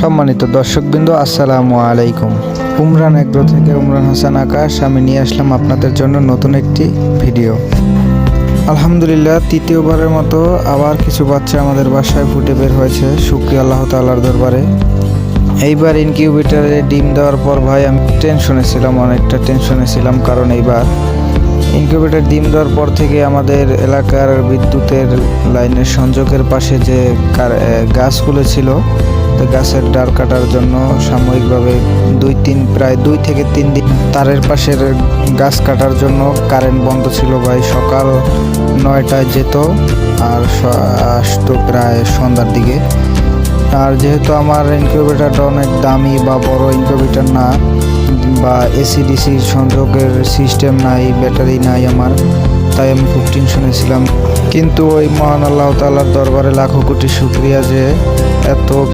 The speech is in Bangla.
সম্মানিত দর্শকবৃন্দ, আসসালামু আলাইকুম। উমরান এগ্রো থেকে উমরান হাসান আকাশ আমি নিয়ে আসলাম আপনাদের জন্য নতুন একটি ভিডিও। আলহামদুলিল্লাহ, তৃতীয়বারের মতো আবার কিছু বাচ্চা আমাদের বাসায় ফুটে বের হয়েছে। শুকরিয়া আল্লাহ তাআলার দরবারে। এইবার ইনকিউবেটরে ডিম দেওয়ার পর ভাই আমি অনেকটা টেনশনে ছিলাম, কারণ এইবার ইনকিউবেটর ডিম দেওয়ার পর থেকে আমাদের এলাকার বিদ্যুতের লাইনের সংযোগের পাশে যে গাছগুলো ছিল, তো গাছের ডাল কাটার জন্য সাময়িকভাবে প্রায় 2 থেকে 3 দিন তারের পাশের গাছ কাটার জন্য কারেন্ট বন্ধ ছিল ভাই। সকাল 9টায় যেত আর আসতো প্রায় সন্ধ্যার দিকে। আর যেহেতু আমার ইনকিউবেটরটা অনেক দামি বা বড় ইনকিউবেটর না, বা এসি/ডিসি সংযোগের সিস্টেম নাই, ব্যাটারি নাই আমার, তাই আমি খুব টেনশনে ছিলাম। কিন্তু ওই মহান আল্লাহ তাআলার দরবারে লাখো কোটি শুকরিয়া যে এত